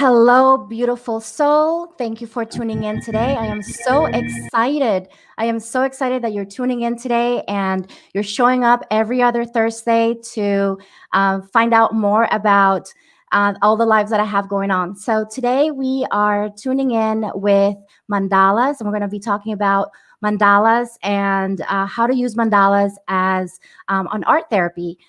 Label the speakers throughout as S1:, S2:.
S1: Hello, beautiful soul. Thank you for tuning in today. I am so excited. I am so excited that you're tuning in today and you're showing up every other Thursday to find out more about all the lives that I have going on. So today we are tuning in with mandalas, and we're going to be talking about mandalas and how to use mandalas as an art therapy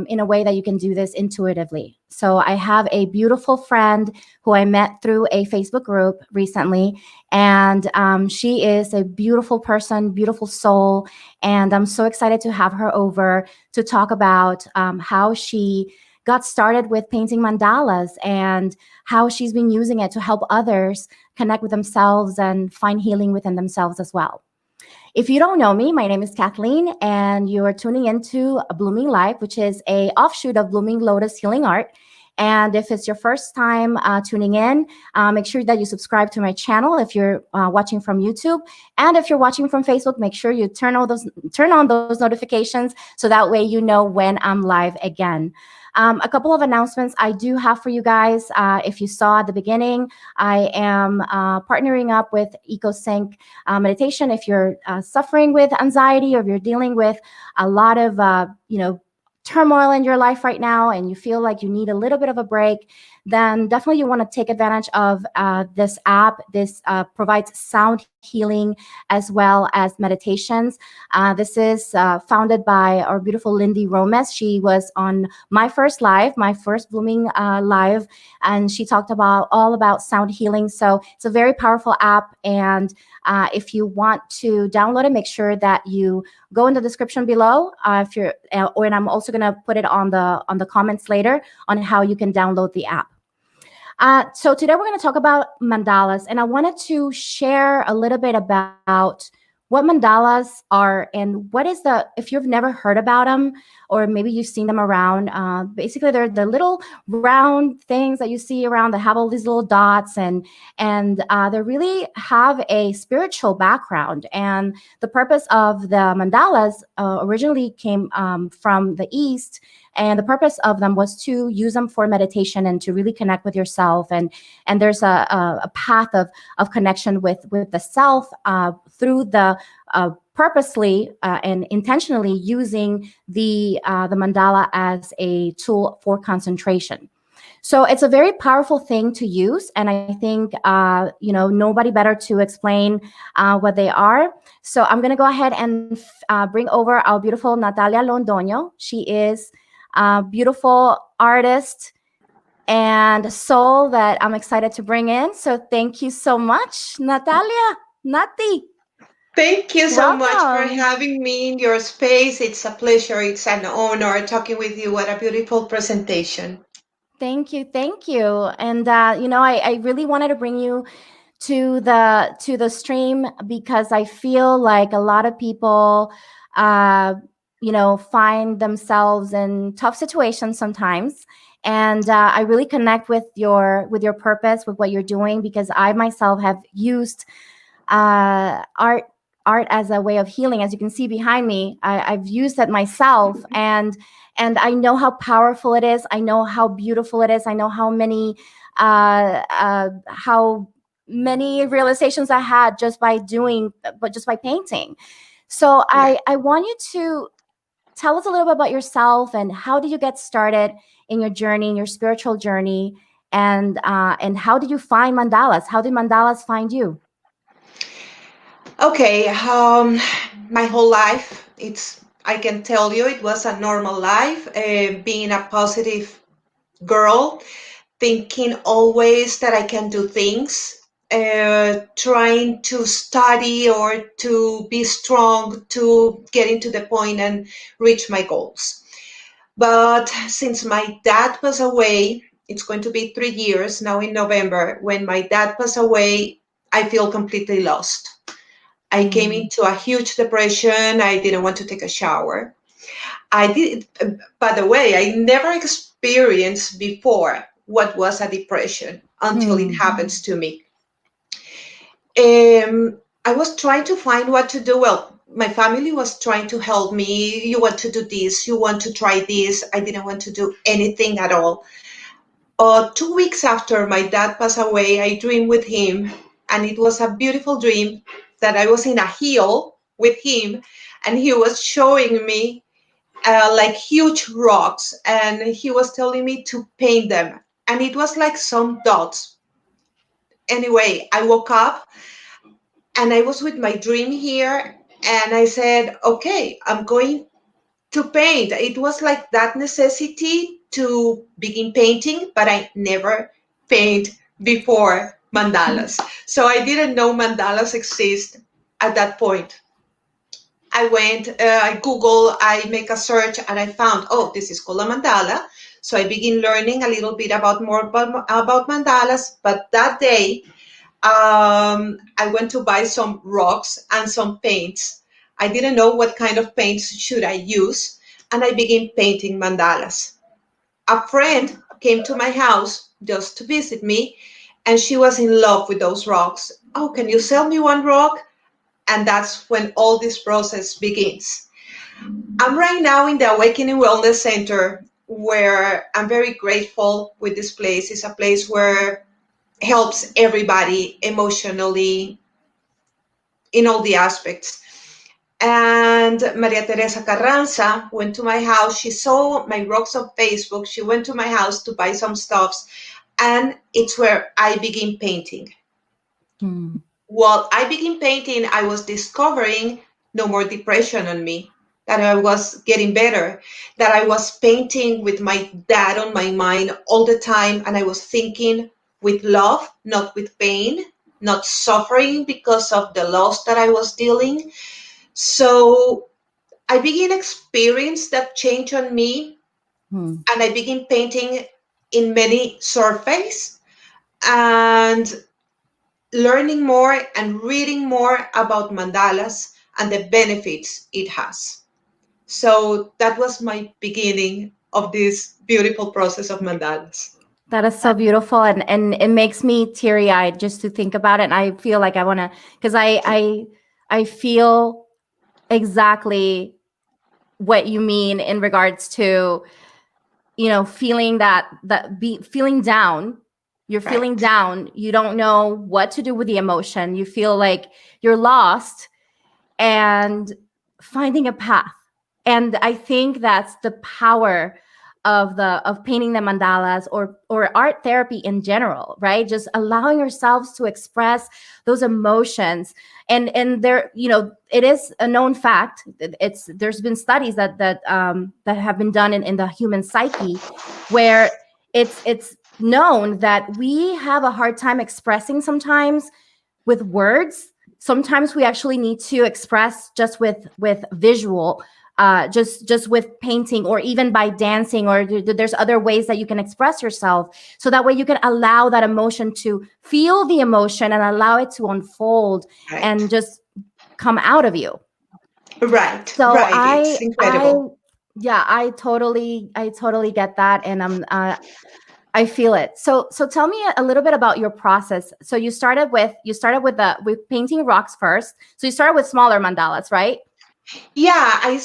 S1: in a way that you can do this intuitively. So I have a beautiful friend who I met through a Facebook group recently. And she is a beautiful person, beautiful soul. And I'm so excited to have her over to talk about how she got started with painting mandalas and how she's been using it to help others connect with themselves and find healing within themselves as well. If you don't know me, my name is Kathleen, and you are tuning into Blooming Life, which is a offshoot of Blooming Lotus Healing Art. And if it's your first time tuning in, make sure that you subscribe to my channel if you're watching from YouTube. And if you're watching from Facebook, make sure you turn on those notifications so that way you know when I'm live again. A couple of announcements I do have for you guys. If you saw at the beginning, I am partnering up with EcoSync meditation. If you're suffering with anxiety or if you're dealing with a lot of, turmoil in your life right now and you feel like you need a little bit of a break, then definitely you want to take advantage of this app. This provides sound healing as well as meditations. This is founded by our beautiful Lindy Romes. She was on my first live, my first Blooming live, and she talked about all about sound healing. So it's a very powerful app. And if you want to download it, make sure that you go in the description below. If you're, and I'm also going to put it on the comments later on how you can download the app. So today we're going to talk about mandalas, and I wanted to share a little bit about what mandalas are and what is if you've never heard about them or maybe you've seen them around, basically they're the little round things that you see around that have all these little dots and they really have a spiritual background. And the purpose of the mandalas originally came from the East. And the purpose of them was to use them for meditation and to really connect with yourself. And there's a path of connection with the self through the purposely and intentionally using the mandala as a tool for concentration. So it's a very powerful thing to use, and I think nobody better to explain what they are. So I'm going to go ahead and bring over our beautiful Natalia Londono. She is a beautiful artist and soul that I'm excited to bring in. So thank you so much, Natalia, Nati.
S2: Thank you so much for
S1: Welcome.
S2: having me in your space. It's a pleasure. It's an honor talking with you. What a beautiful presentation.
S1: Thank you, thank you. And I really wanted to bring you to the stream because I feel like a lot of people find themselves in tough situations sometimes. And I really connect with your purpose, with what you're doing, because I myself have used art as a way of healing. As you can see behind me, I've used it myself, and I know how powerful it is. I know how beautiful it is. I know how many realizations I had just by painting. So I want you to tell us a little bit about yourself and how did you get started in your journey, in your spiritual journey, and how did you find mandalas? How did mandalas find you?
S2: Okay, my whole life, I can tell you, it was a normal life, being a positive girl, thinking always that I can do things, trying to study or to be strong to get into the point and reach my goals. But since my dad passed away, it's going to be 3 years now in November. When my dad passed away, I feel completely lost. I came into a huge depression. I didn't want to take a shower. I did, by the way, I never experienced before what was a depression until it happens to me. I was trying to find what to do. Well, my family was trying to help me. You want to do this, you want to try this. I didn't want to do anything at all. 2 weeks after my dad passed away, I dreamed with him, and it was a beautiful dream that I was in a hill with him, and he was showing me like huge rocks, and he was telling me to paint them, and it was like some dots. Anyway, I woke up and I was with my dream here, and I said, okay, I'm going to paint. It was like that necessity to begin painting, but I never paint before mandalas. So I didn't know mandalas exist at that point. I went, I Google, I make a search, and I found, oh, this is called a mandala. So I begin learning a little bit about mandalas. But that day, I went to buy some rocks and some paints. I didn't know what kind of paints should I use, and I began painting mandalas. A friend came to my house just to visit me, and she was in love with those rocks. Oh, can you sell me one rock? And that's when all this process begins. I'm right now in the Awakening Wellness Center, where I'm very grateful with this place. It's a place where helps everybody emotionally in all the aspects. And Maria Teresa Carranza went to my house. She saw my rocks on Facebook. She went to my house to buy some stuffs, and it's where I begin painting.
S1: Hmm.
S2: While I began painting, I was discovering no more depression on me, that I was getting better, that I was painting with my dad on my mind all the time, and I was thinking with love, not with pain, not suffering because of the loss that I was dealing. So I began experience that change on me,
S1: Hmm.
S2: and I began painting in many surface, and learning more and reading more about mandalas and the benefits it has. So that was my beginning of this beautiful process of mandalas.
S1: That is so beautiful, and it makes me teary eyed just to think about it. And I feel like I want to, because I feel exactly what you mean in regards to, feeling feeling down. You're feeling
S2: Right.
S1: down. You don't know what to do with the emotion. You feel like you're lost, and finding a path. And I think that's the power of painting the mandalas, or art therapy in general, right? Just allowing yourselves to express those emotions. And there, it is a known fact. There's been studies that have been done in the human psyche, where it's known that we have a hard time expressing sometimes with words. Sometimes we actually need to express just with visual, just with painting, or even by dancing, or there's other ways that you can express yourself, so that way you can allow that emotion to feel the emotion and allow it to unfold and
S2: Right.
S1: just come out of you.
S2: Right.
S1: So
S2: Right. It's
S1: I
S2: incredible.
S1: yeah, I totally get that, and I feel it. So tell me a little bit about your process. So you started with painting rocks first. So you started with smaller mandalas, right?
S2: Yeah,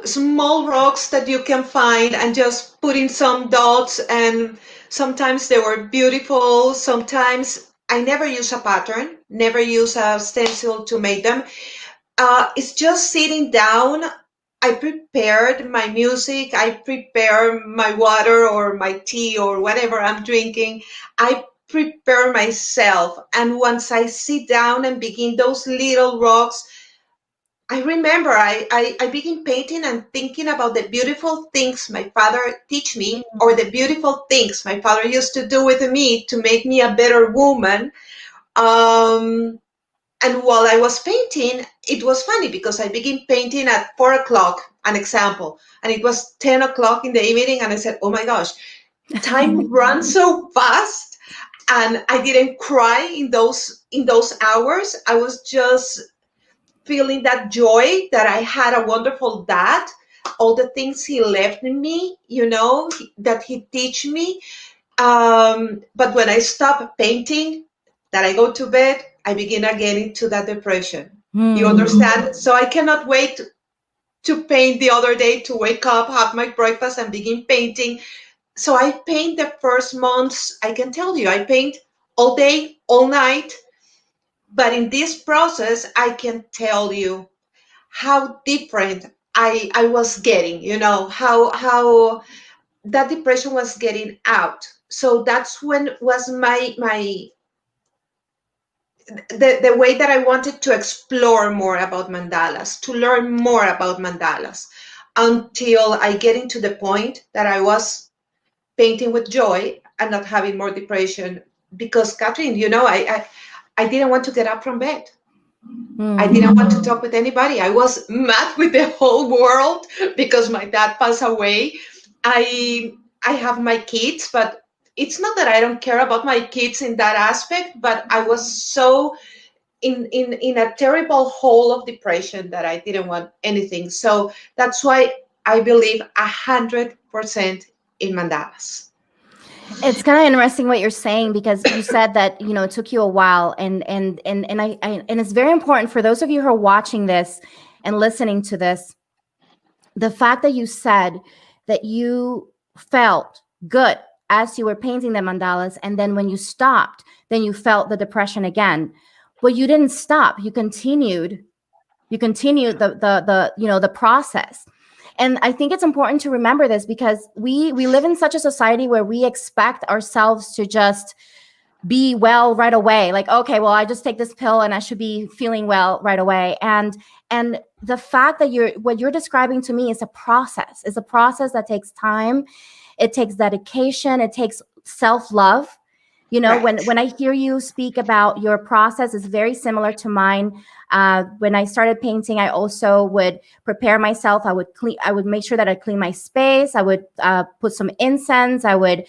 S2: small rocks that you can find and just put in some dots, and sometimes they were beautiful. Sometimes I never use a pattern, never use a stencil to make them. It's just sitting down. I prepared my music, I prepare my water or my tea or whatever I'm drinking. I prepare myself. And once I sit down and begin those little rocks, I remember I begin painting and thinking about the beautiful things my father teach me, or the beautiful things my father used to do with me to make me a better woman. Um, and while I was painting, it was funny because I began painting at 4 o'clock, an example, and it was 10 o'clock in the evening, and I said, "Oh my gosh, time runs so fast." And I didn't cry in those hours. I was just feeling that joy that I had a wonderful dad, all the things he left in me, that he teach me. But when I stop painting, that I go to bed, I begin again into that depression. You
S1: Hmm.
S2: understand? So I cannot wait to paint the other day, to wake up, have my breakfast, and begin painting So I paint the first months, I can tell you, I paint all day, all night. But in this process, I can tell you how different I was getting, how that depression was getting out. So that's when was my the way that I wanted to explore more about mandalas, to learn more about mandalas, until I get into the point that I was painting with joy and not having more depression. Because Catherine, I didn't want to get up from bed. I
S1: Mm.
S2: didn't want to talk with anybody. I was mad with the whole world because my dad passed away. I I have my kids, but it's not that I don't care about my kids in that aspect, but I was so in a terrible hole of depression that I didn't want anything. So that's why I believe 100% in mandalas.
S1: It's kind of interesting what you're saying, because you said that, it took you a while, and it's very important for those of you who are watching this and listening to this. The fact that you said that you felt good as you were painting the mandalas, and then when you stopped, then you felt the depression again. But you didn't stop. You continued the process. And I think it's important to remember this, because we live in such a society where we expect ourselves to just be well right away. Like, okay, well, I just take this pill and I should be feeling well right away. And the fact that what you're describing to me is a process. It's a process that takes time. It takes dedication. It takes self-love.
S2: Right.
S1: When I hear you speak about your process, is very similar to mine. When I started painting, I also would prepare myself. I would make sure that I clean my space. I would put some incense. I would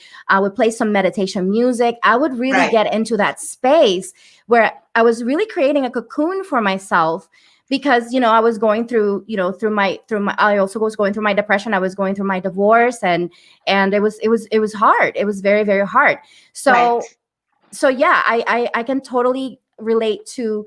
S1: play some meditation music. I would really
S2: Right.
S1: get into that space where I was really creating a cocoon for myself, because I was going through I also was going through my depression. I was going through my divorce, and it was hard. It was very, very hard.
S2: Right.
S1: So yeah, I can totally relate to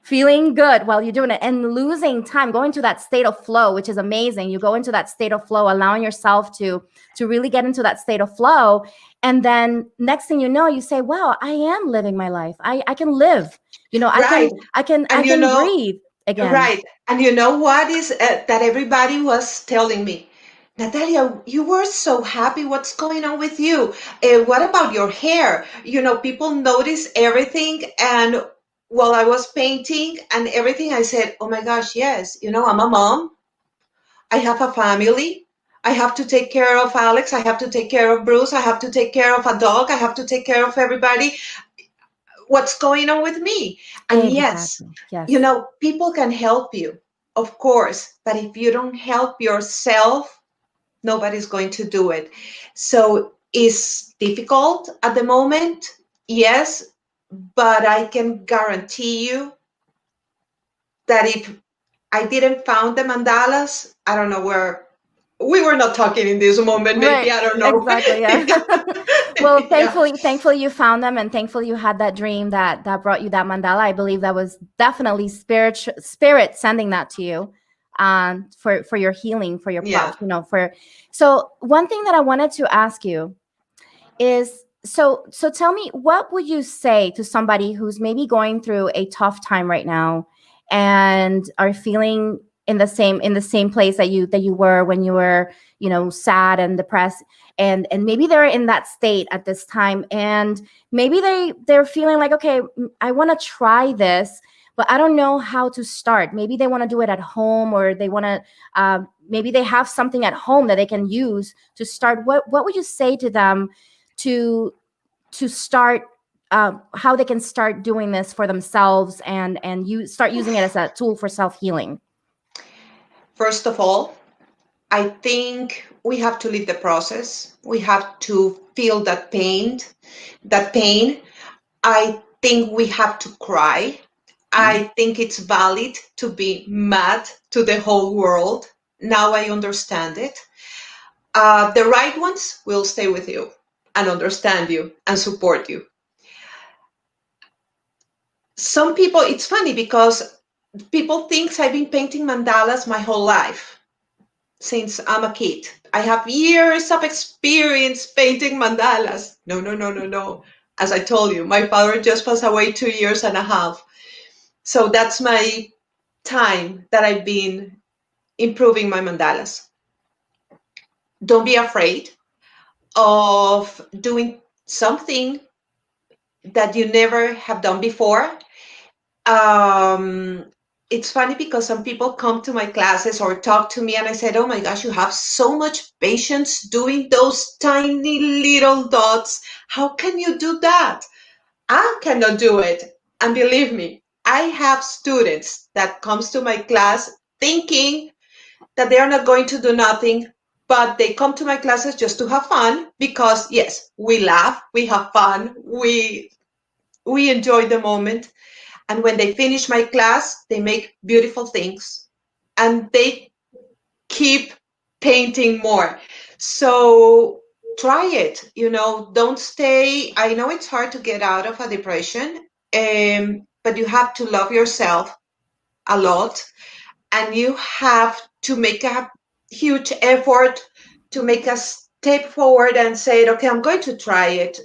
S1: feeling good while you're doing it and losing time, going to that state of flow, which is amazing. You go into that state of flow, allowing yourself to really get into that state of flow. And then next thing you know, you say, wow, I am living my life. I can live, I can
S2: Right.
S1: I can I
S2: And
S1: can breathe again.
S2: right. And you know what is that everybody was telling me? Natalia, you were so happy. What's going on with you? What about your hair? People notice everything. And while I was painting and everything, I said, oh my gosh, yes. I'm a mom. I have a family. I have to take care of Alex. I have to take care of Bruce. I have to take care of a dog. I have to take care of everybody. What's going on with me? And yes,
S1: Exactly. Yes.
S2: people can help you, of course, but if you don't help yourself, nobody's going to do it. So it's difficult at the moment, yes, but I can guarantee you that if I didn't found the mandalas, I don't know where we were not talking in this moment, maybe,
S1: Right.
S2: I don't know.
S1: Exactly. Yeah. Well,
S2: Yeah,
S1: thankfully you found them, and thankfully you had that dream that brought you that mandala. I believe that was definitely spirit sending that to you, for your healing, for your
S2: yeah.
S1: for. So one thing that I wanted to ask you is, so tell me, what would you say to somebody who's maybe going through a tough time right now, and are feeling in the same place that you were when you were, sad and depressed, and maybe they're in that state at this time, and maybe they're feeling like, okay, I want to try this, but I don't know how to start. Maybe they want to do it at home, or they want to, maybe they have something at home that they can use to start. What would you say to them to start, how they can start doing this for themselves, and you start using it as a tool for self-healing?
S2: First of all, I think we have to live the process. We have to feel that pain, that pain. I think we have to cry.
S1: Mm.
S2: I think it's valid to be mad to the whole world. Now I understand it. The right ones will stay with you and understand you and support you. Some people, it's funny because people think I've been painting mandalas my whole life. since I'm a kid. I have years of experience painting mandalas. No, no, no, no, no. As I told you, my father just passed away 2 years and a half. So that's my time that I've been improving my mandalas. Don't be afraid of doing something that you never have done before. Um, it's funny because some people come to my classes or talk to me, and I said, "Oh my gosh, you have so much patience doing those tiny little dots. How can you do that?" I cannot do it. And believe me, I have students that comes to my class thinking that they are not going to do nothing, but they come to my classes just to have fun because yes, we laugh, we have fun, we enjoy the moment. And when they finish my class, they make beautiful things and they keep painting more. So try it, don't stay. I know it's hard to get out of a depression, but you have to love yourself a lot and you have to make a huge effort to make a step forward and say, okay, I'm going to try it,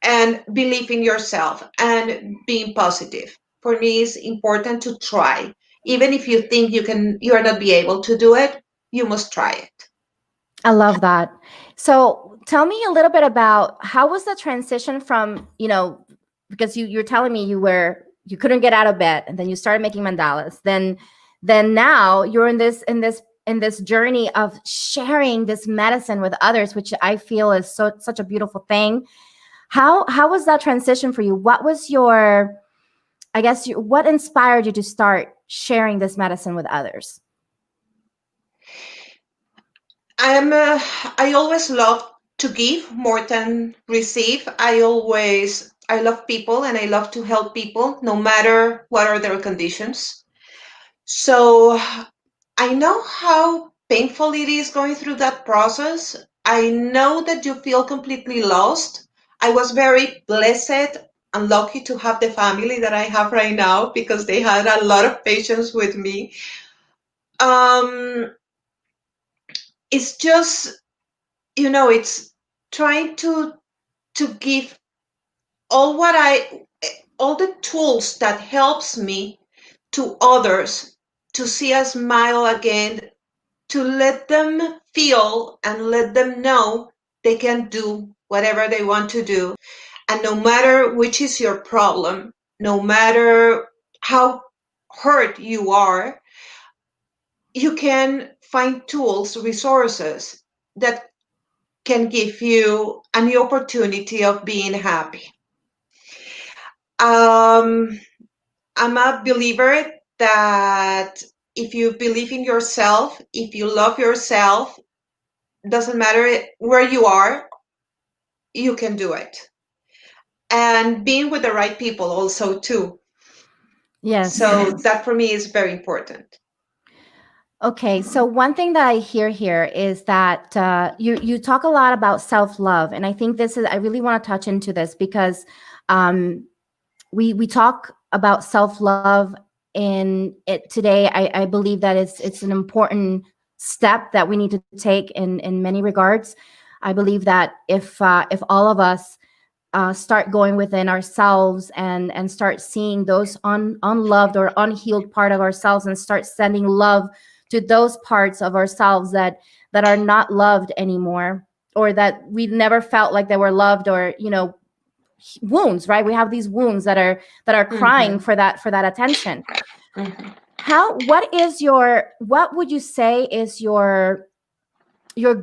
S2: and believe in yourself and being positive. For me, it's important to try. Even if you think you are not be able to do it, you must try it.
S1: I love that. So tell me a little bit about how was the transition from, because you're telling me you couldn't get out of bed and then you started making mandalas. Then now you're in this journey of sharing this medicine with others, which I feel is such a beautiful thing. How was that transition for you? What was your, I guess, what inspired you to start sharing this medicine with others?
S2: I always love to give more than receive. I love people and I love to help people no matter what are their conditions. So I know how painful it is going through that process. I know that you feel completely lost. I was very blessed and lucky to have the family that I have right now because they had a lot of patience with me. Um, it's just, it's trying to give all what I all the tools that helps me to others to see a smile again, to let them feel and let them know they can do whatever they want to do. And no matter which is your problem, no matter how hurt you are, you can find tools, resources that can give you a new opportunity of being happy. Um, I'm a believer that if you believe in yourself, if you love yourself, doesn't matter where you are, you can do it. And being with the right people also too.
S1: Yes.
S2: So that for me is very important.
S1: Okay, so one thing that I hear here is that you talk a lot about self love, and I think I really want to touch into this because um, we talk about self love in it today. I believe that it's an important step that we need to take in many regards. I believe that if all of us start going within ourselves and start seeing those unloved or unhealed part of ourselves and start sending love to those parts of ourselves that are not loved anymore, or that we never felt like they were loved, or wounds, right? We have these wounds that are crying
S2: Mhm,
S1: for that attention.
S2: mhm.
S1: What would you say is your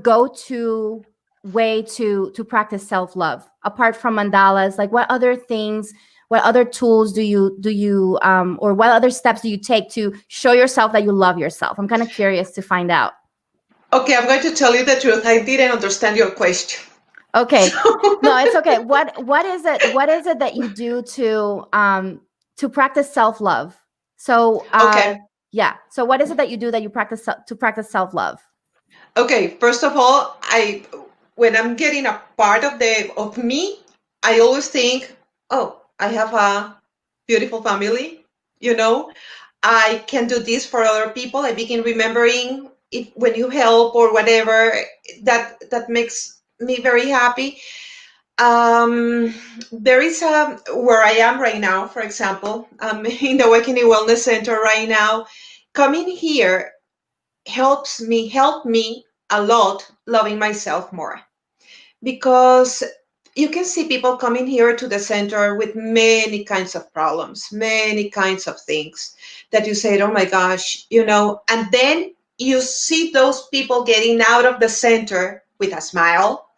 S1: go-to way to practice self-love apart from mandalas? Like, what other tools do you or what other steps do you take to show yourself that you love yourself? I'm kind of curious to find out.
S2: Okay, I'm going to tell you the truth. I didn't understand your question.
S1: Okay.
S2: So,
S1: No, it's okay. What is it that you do to practice self-love? So
S2: okay,
S1: yeah, so what is it that you do that you practice self-love?
S2: okay. First of all, when I'm getting a part of me, I always think, oh, I have a beautiful family. You know, I can do this for other people. I begin remembering. if when you help or whatever, that makes me very happy. There is a where I am right now, for example, I'm in the Awakening Wellness Center right now. Coming here help me a lot loving myself more, because you can see people coming here to the center with many kinds of problems, many kinds of things that you say, oh my gosh, and then you see those people getting out of the center with a smile,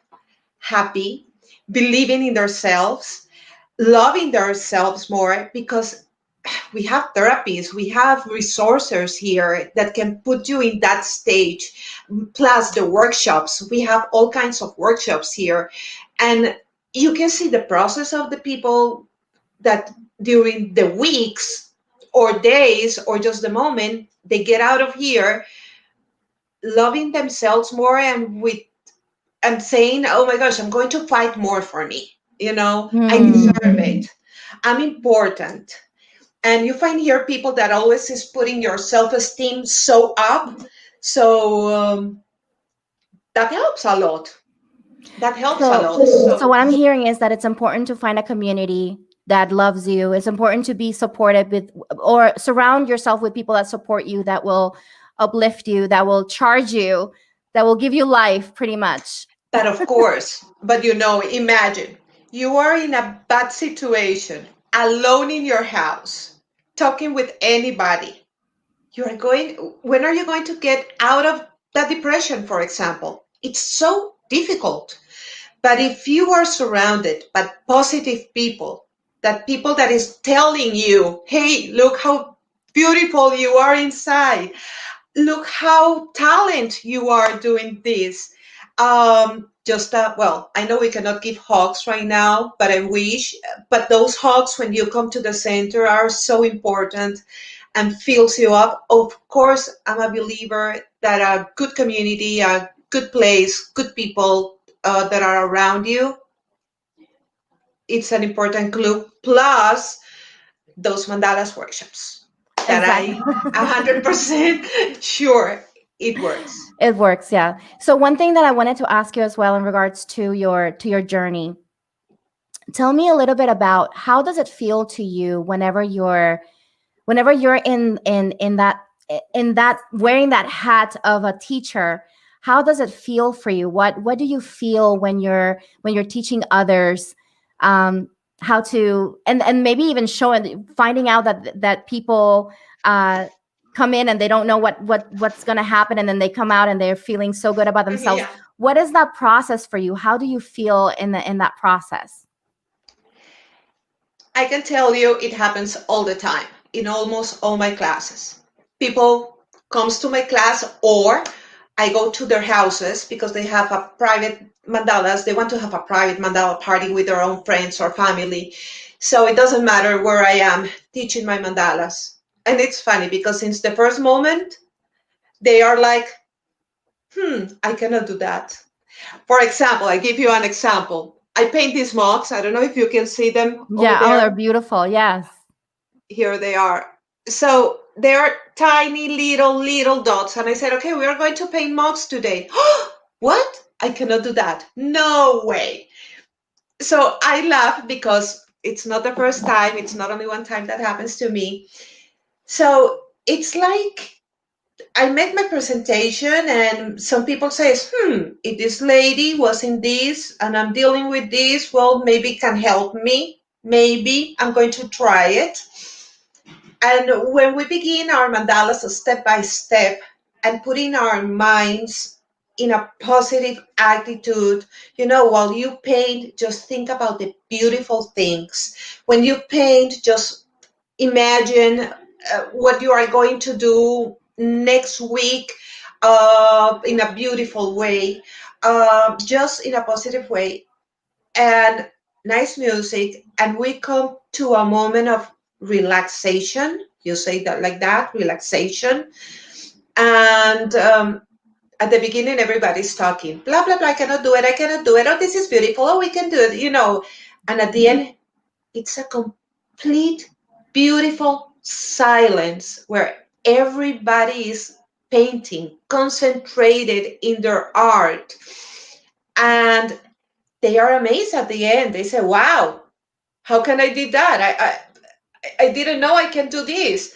S2: happy, believing in themselves, loving themselves more, because we have therapies, we have resources here that can put you in that stage. Plus the workshops, we have all kinds of workshops here. And you can see the process of the people that during the weeks or days or just the moment they get out of here loving themselves more, and saying, oh my gosh, I'm going to fight more for me. I deserve it. I'm important. And you find here people that always is putting your self-esteem so up. So that helps a lot. That helps a
S1: So,
S2: lot.
S1: so what I'm hearing is that it's important to find a community that loves you. It's important to be supported with, or surround yourself with people that support you, that will uplift you, that will charge you, that will give you life, pretty much.
S2: But of course, imagine you are in a bad situation, alone in your house, talking with anybody. When are you going to get out of that depression, for example? It's so difficult. But if you are surrounded by positive people, that people that is telling you, hey, look how beautiful you are inside, look how talent you are doing this. Well, I know we cannot give hugs right now, but I wish. But those hugs when you come to the center are so important and fills you up. Of course, I'm a believer that a good community, a good place, good people that are around you, it's an important clue. Plus those mandalas workshops that
S1: Exactly.
S2: I 100% sure it works.
S1: It works, yeah. So one thing that I wanted to ask you as well in regards to your journey, tell me a little bit about how does it feel to you whenever you're in that wearing that hat of a teacher. How does it feel for you? What do you feel when you're teaching others, how to, and maybe even showing, finding out that people uh come in and they don't know what's going to happen, and then they come out and they're feeling so good about themselves.
S2: Yeah,
S1: What is that process for you? How do you feel in that process?
S2: I can tell you it happens all the time in almost all my classes. People comes to my class, or I go to their houses because they have a private mandalas. They want to have a private mandala party with their own friends or family. So it doesn't matter where I am teaching my mandalas. And it's funny because since the first moment, they are like, I cannot do that. For example, I give you an example. I paint these mugs. I don't know if you can see them over
S1: Yeah, oh, they're
S2: there.
S1: beautiful. Yes.
S2: Here they are. So they are tiny little dots. And I said, okay, we are going to paint mugs today. What? I cannot do that. No way. So I laugh because it's not the first time. It's not only one time that happens to me. So it's like I make my presentation, and some people say, if this lady was in this and I'm dealing with this, well, maybe it can help me. Maybe I'm going to try it. And when we begin our mandalas step by step and putting our minds in a positive attitude, while you paint, just think about the beautiful things. When you paint, just imagine what you are going to do next week in a beautiful way, just in a positive way, and nice music. And we come to a moment of relaxation. You say that like that, relaxation. And at the beginning, everybody's talking, blah, blah, blah, I cannot do it, I cannot do it. Oh, this is beautiful. Oh, we can do it. And at the end, it's a complete, beautiful silence where everybody is painting, concentrated in their art, and they are amazed at the end. They say, "Wow, how can I do that? I didn't know I can do this."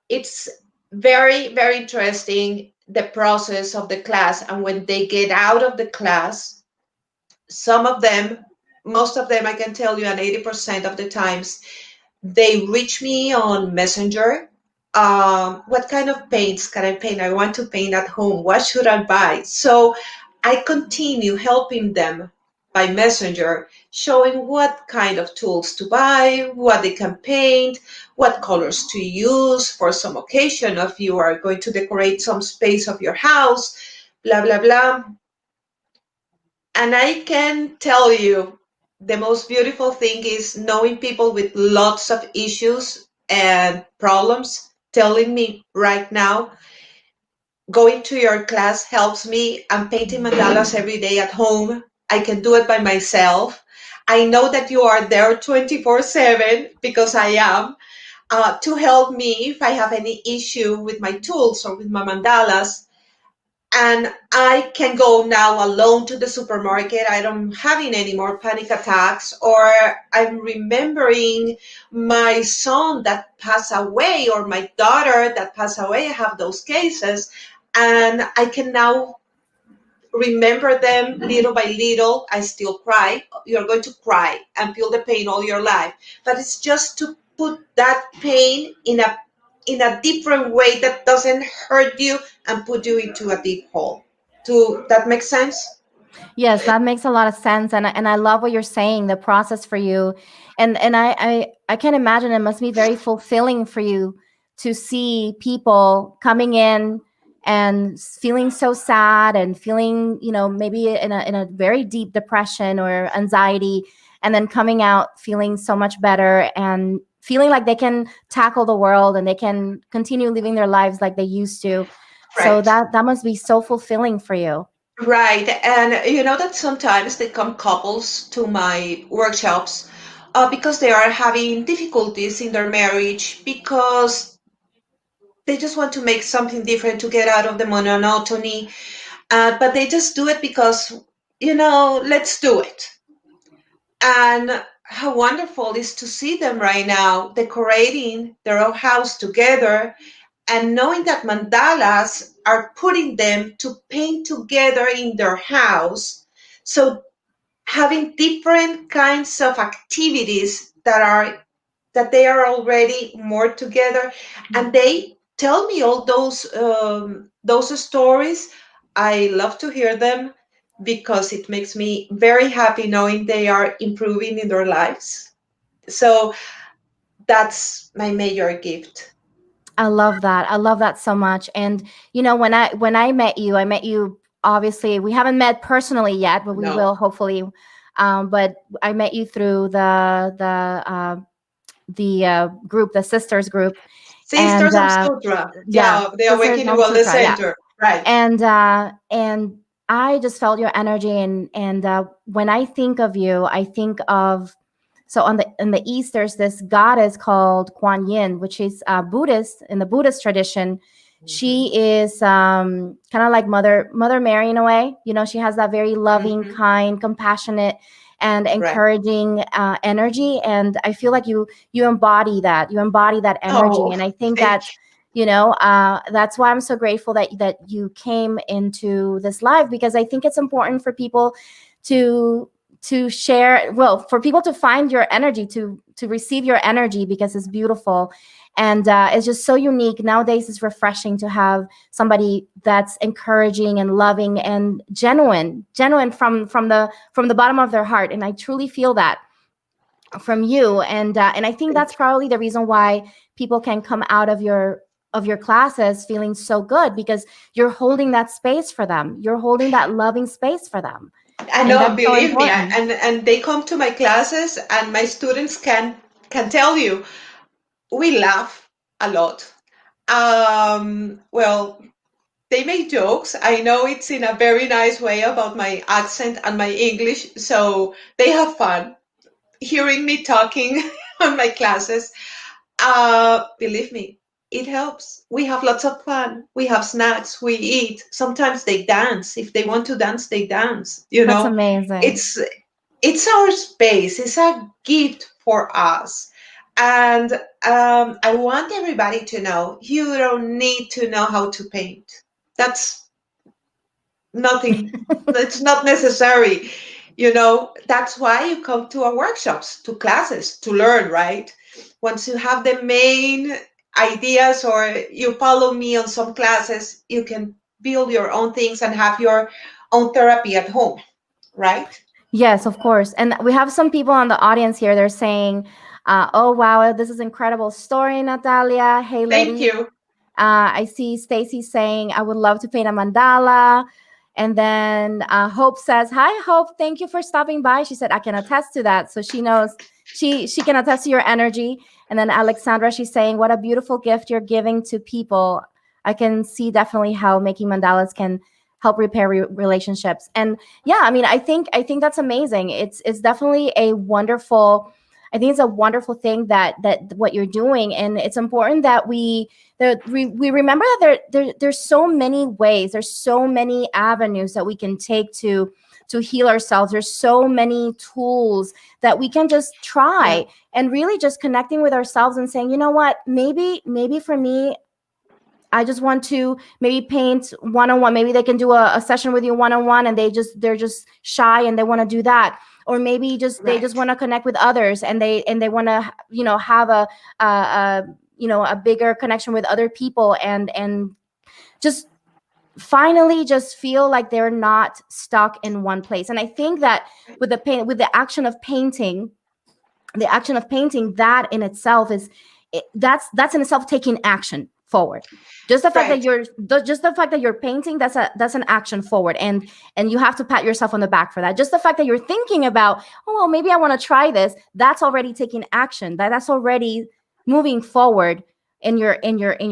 S2: It's very, very interesting, the process of the class. And when they get out of the class, some of them, most of them, I can tell you, and 80% of the times, they reach me on Messenger. What kind of paints can I paint? I want to paint at home. What should I buy? So I continue helping them by Messenger, showing what kind of tools to buy, what they can paint, what colors to use for some occasion if you are going to decorate some space of your house, blah, blah, blah. And I can tell you, the most beautiful thing is knowing people with lots of issues and problems telling me right now, going to your class helps me. I'm painting mandalas every day at home. I can do it by myself. I know that you are there 24/7 because I am, to help me if I have any issue with my tools or with my mandalas. And I can go now alone to the supermarket. I don't having any more panic attacks, or I'm remembering my son that passed away or my daughter that passed away. I have those cases, and I can now remember them little by little. I still cry. You're going to cry and feel the pain all your life, but it's just to put that pain in a different way that doesn't hurt you and put you into a deep hole. Do that make sense?
S1: Yes, that makes a lot of sense, and I love what you're saying. The process for you, and I can imagine it must be very fulfilling for you to see people coming in and feeling so sad and feeling, maybe in a very deep depression or anxiety, and then coming out feeling so much better and feeling like they can tackle the world and they can continue living their lives like they used to. So
S2: Right.
S1: that must be so fulfilling for you.
S2: Right. And you know that sometimes they come couples to my workshops, because they are having difficulties in their marriage, because they just want to make something different to get out of the monotony. But they just do it because, let's do it. And how wonderful is to see them right now decorating their own house together, and knowing that mandalas are putting them to paint together in their house. So having different kinds of activities that they are already more together, and they tell me all those stories. I love to hear them because it makes me very happy knowing they are improving in their lives. So that's my major gift.
S1: I love that. I love that so much. And when I met you, I met you. Obviously, we haven't met personally yet, but we
S2: No.
S1: will hopefully. But I met you through the group, the sisters group, and
S2: Sisters of Sutra.
S1: yeah,
S2: Yeah, the
S1: Sisters
S2: Awakening
S1: Home
S2: Wellness
S1: Sutra. Yeah,
S2: Center. Right.
S1: and I just felt your energy, and when I think of you, I think of, so on the in the East there's this goddess called Kuan Yin, which is Buddhist. In the Buddhist tradition,
S2: Hmm.
S1: she is kind of like Mother Mary in a way. She has that very loving,
S2: Hmm.
S1: kind, compassionate, and
S2: Right.
S1: encouraging energy, and I feel like you embody that. You embody that energy,
S2: Oh,
S1: and I think
S2: thank
S1: that that's why I'm so grateful that you came into this live, because I think it's important for people to share, well, for people to find your energy, to receive your energy, because it's beautiful, and it's just so unique. Nowadays it's refreshing to have somebody that's encouraging and loving and genuine from the bottom of their heart, and I truly feel that from you, and I think
S2: thank
S1: that's probably the reason why people can come out of your classes feeling so good, because you're holding that space for them, you're holding that loving space for them,
S2: I
S1: and
S2: know,
S1: that's so
S2: believe me,
S1: important.
S2: and they come to my classes, and my students can tell you we laugh a lot. Well, they make jokes. I know it's in a very nice way about my accent and my English, so they have fun hearing me talking on my classes. Believe me. It helps. We have lots of fun. We have snacks. We eat. Sometimes they dance. If they want to dance, they dance.
S1: That's amazing.
S2: It's it's our space. It's a gift for us. And I want everybody to know you don't need to know how to paint. That's nothing. It's not necessary. That's why you come to our workshops, to classes, to learn, right? Once you have the main ideas or you follow me on some classes, you can build your own things and have your own therapy at home, right?
S1: Yes, of course. And we have some people on the audience here. They're saying, "Oh wow, this is incredible story, Natalia. Hey,
S2: Thank
S1: lady."
S2: you.
S1: I see Stacy saying, "I would love to paint a mandala." And then Hope says, "Hi, Hope. Thank you for stopping by." She said, "I can attest to that." So she knows she can attest to your energy. And then Alexandra, she's saying, "What a beautiful gift you're giving to people. I can see definitely how making mandalas can help repair relationships." And yeah, I mean, I think that's amazing. It's definitely a wonderful. I think it's a wonderful thing that what you're doing, and it's important that we remember that there's so many ways, there's so many avenues that we can take to heal ourselves. There's so many tools that we can just
S2: Yeah,
S1: try, and really just connecting with ourselves and saying, you know what, maybe for me, I just want to maybe paint one on one. Maybe they can do a session with you one on one, and they're just shy and they want to do that. Or maybe just they just
S2: right,
S1: want to connect with others, and they want to have a a bigger connection with other people, and just finally just feel like they're not stuck in one place. And I think that with the action of painting, that in itself is that's in itself taking action forward. Just the fact that
S2: right.
S1: you're painting, that's an action forward, and you have to pat yourself on the back for that. Just the fact that you're thinking about, oh well, maybe I want to try this, that's already taking action. That's already moving forward in your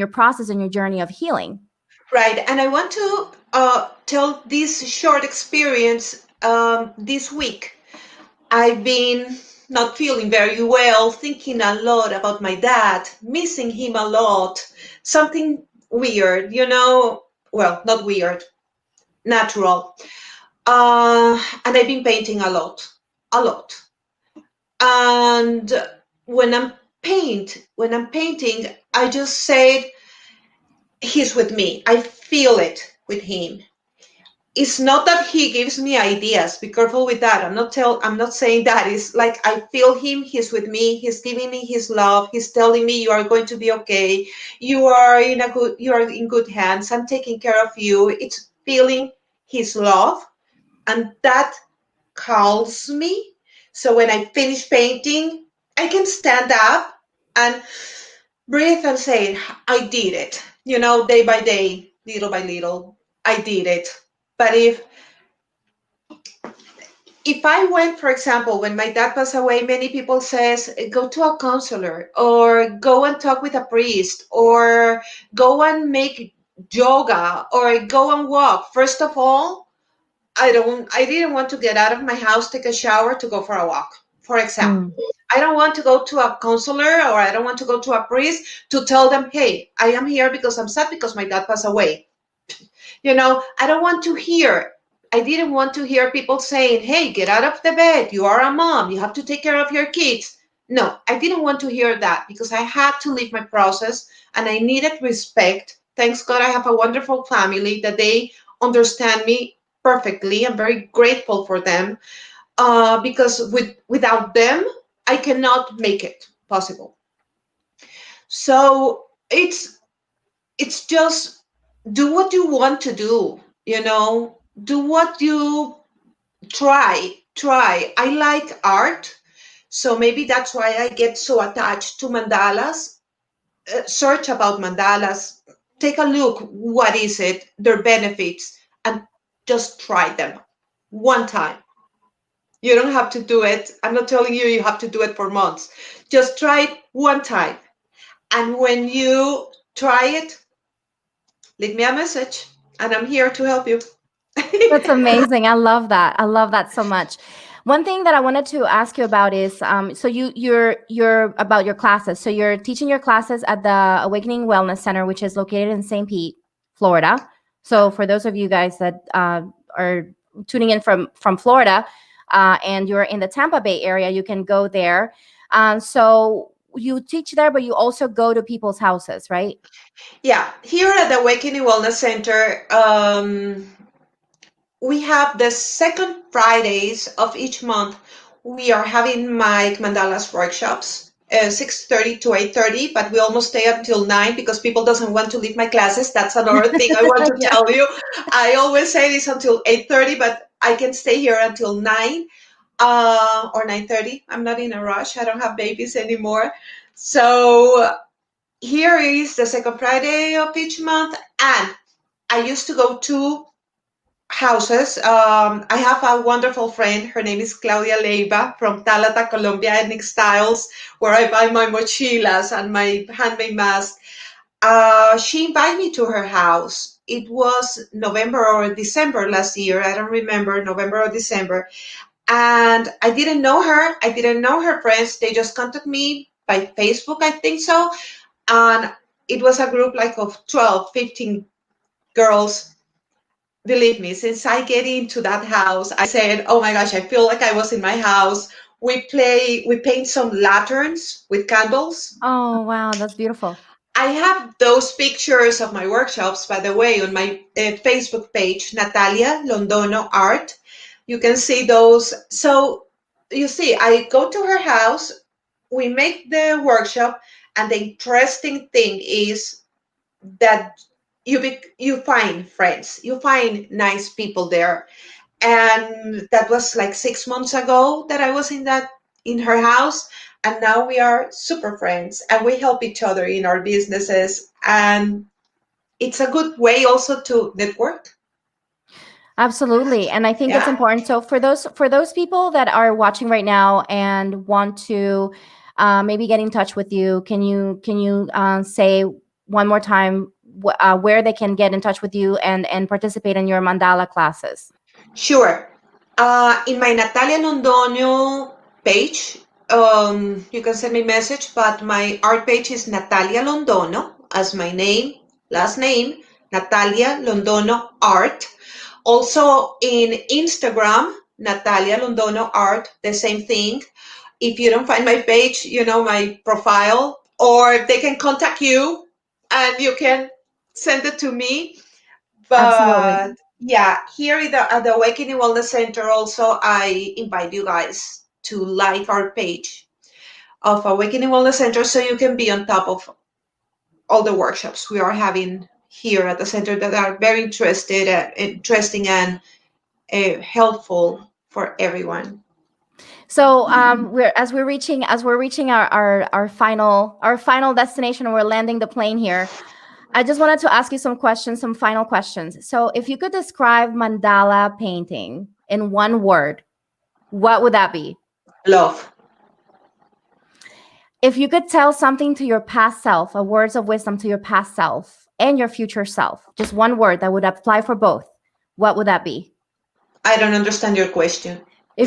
S1: process, in your journey of healing.
S2: Right. And I want to tell this short experience this week. I've been not feeling very well, thinking a lot about my dad, missing him a lot. Something weird, well, not weird, natural. And I've been painting a lot, a lot. And when I'm painting, I just said, he's with me. I feel it with him. It's not that he gives me ideas. Be careful with that. I'm not saying that. It's like I feel him, he's with me, he's giving me his love, he's telling me you are going to be okay. You are in good hands. I'm taking care of you. It's feeling his love, and that calls me. So when I finish painting, I can stand up and breathe and say, I did it. Day by day, little by little, I did it. But if I went, for example, when my dad passed away, many people says, go to a counselor or go and talk with a priest or go and make yoga or go and walk. First of all, I didn't want to get out of my house, take a shower to go for a walk, for example.
S1: Mm.
S2: I don't want to go to a counselor or I don't want to go to a priest to tell them, hey, I am here because I'm sad because my dad passed away. I don't want to hear, I didn't want to hear people saying, hey, get out of the bed. You are a mom. You have to take care of your kids. No, I didn't want to hear that because I had to live my process and I needed respect. Thanks God I have a wonderful family that they understand me perfectly. I'm very grateful for them because without them, I cannot make it possible. So it's just do what you want to do what you try. I like art, so maybe that's why I get so attached to mandalas. Search about mandalas, take a look, what is it, their benefits, and just try them one time. You don't have to do it. I'm not telling you have to do it for months. Just try it one time, and when you try it, leave me a message and I'm here to help you.
S1: That's amazing. I love that. I love that so much. One thing that I wanted to ask you about is, so you're about your classes. So you're teaching your classes at the Awakening Wellness Center, which is located in St. Pete, Florida. So for those of you guys that are tuning in from Florida, and you're in the Tampa Bay area, you can go there. So you teach there, but you also go to people's houses, right?
S2: Yeah, here at the Awakening Wellness Center, we have the second Fridays of each month. We are having my Mandalas workshops, 6:30 to 8:30, but we almost stay until 9 because people doesn't want to leave my classes. That's another thing I want to
S1: Yeah.
S2: tell you. I always say this until 8:30, but I can stay here until 9 or 9:30. I'm not in a rush. I don't have babies anymore. So here is the second Friday of each month, and I used to go to houses. I have a wonderful friend. Her name is Claudia Leiva from Talata, Colombia Ethnic Styles, where I buy my mochilas and my handmade masks. She invited me to her house. It was November or December last year. I don't remember, November or December. And I didn't know her. I didn't know her friends. They just contacted me by Facebook, I think so. And it was a group like of 12, 15 girls. Believe me, since I get into that house, I said, oh my gosh, I feel like I was in my house. We paint some lanterns with candles.
S1: Oh, wow, that's beautiful.
S2: I have those pictures of my workshops, by the way, on my Facebook page, Natalia Londono Art. You can see those. So you see, I go to her house, we make the workshop, and the interesting thing is that you find friends, you find nice people there. And that was like 6 months ago that I was in her house, and now we are super friends and we help each other in our businesses, and it's a good way also to network.
S1: Absolutely. And I think it's
S2: Yeah,
S1: important. So for those people that are watching right now and want to maybe get in touch with you, can you say one more time where they can get in touch with you and participate in your mandala classes?
S2: sure. In my Natalia Londono page, you can send me a message, but my art page is Natalia Londono, as my name, last name, Natalia Londono Art. Also in Instagram, Natalia Londono Art, the same thing. If you don't find my page, you know my profile, or they can contact you and you can send it to me.
S1: Absolutely.
S2: But yeah, here at the Awakening Wellness Center, also, I invite you guys to like our page of Awakening Wellness Center so you can be on top of all the workshops we are having here at the center that are very interesting and helpful for everyone.
S1: So we're reaching our final destination, and we're landing the plane here. I just wanted to ask you some questions, some final questions. So if you could describe mandala painting in one word, what would that be?
S2: Love.
S1: If you could tell something to your past self, a words of wisdom to your past self and your future self, just one word that would apply for both, what would that be?
S2: I don't understand your question.
S1: For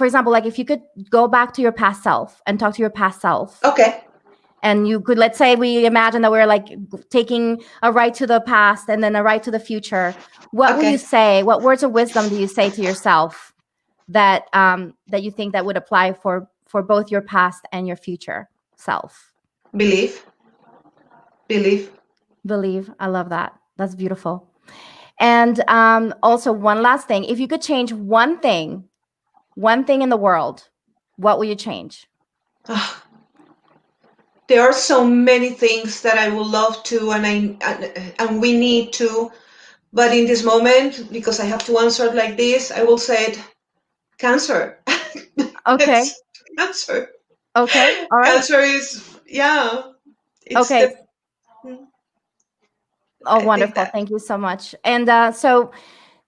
S1: example, like if you could go back to your past self and talk to your past self,
S2: Okay.
S1: and you could, let's say we imagine that we're like taking a ride to the past and then a ride to the future, what will you
S2: Okay.
S1: say? What words of wisdom do you say to yourself that you think that would apply for both your past and your future self?
S2: Believe. Believe.
S1: Believe. I love that. That's beautiful. And also, one last thing: if you could change one thing in the world, what will you change?
S2: Ah, there are so many things that I would love to, and we need to. But in this moment, because I have to answer like this, I will say it, cancer.
S1: Okay.
S2: It's cancer.
S1: Okay. All right.
S2: Cancer is, yeah, it's
S1: Okay.
S2: the,
S1: Oh,
S2: I think
S1: wonderful.
S2: that.
S1: Thank you so much. And so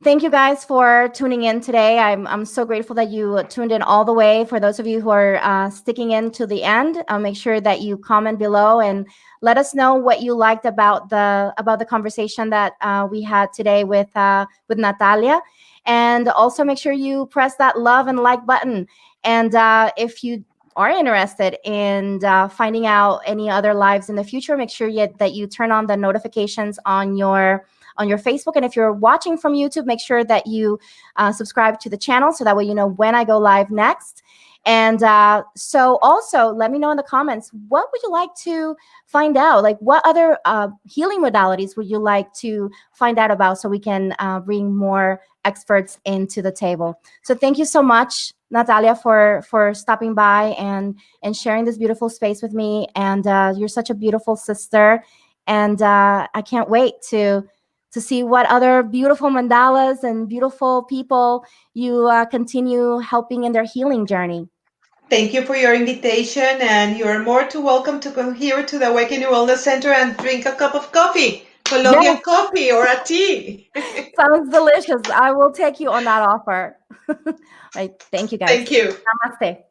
S1: Thank you guys for tuning in today. I'm so grateful that you tuned in all the way. For those of you who are sticking in to the end, make sure that you comment below and let us know what you liked about the conversation that we had today with Natalia. And also make sure you press that love and like button. And if you are interested in finding out any other lives in the future, make sure that you turn on the notifications on your Facebook. And if you're watching from YouTube, make sure that you subscribe to the channel so that way you know when I go live next. And so also let me know in the comments, what would you like to find out? Like what other healing modalities would you like to find out about so we can bring more experts into the table? So thank you so much, Natalia, for stopping by and sharing this beautiful space with me. And you're such a beautiful sister. And I can't wait to see what other beautiful mandalas and beautiful people you continue helping in their healing journey.
S2: Thank you for your invitation, and you're more to welcome to come here to the Awakening Wellness Center and drink a cup of coffee,
S1: Yes,
S2: Colombian coffee or a tea.
S1: sounds delicious. I will take you on that offer. All right, thank you guys.
S2: Thank you.
S1: Namaste.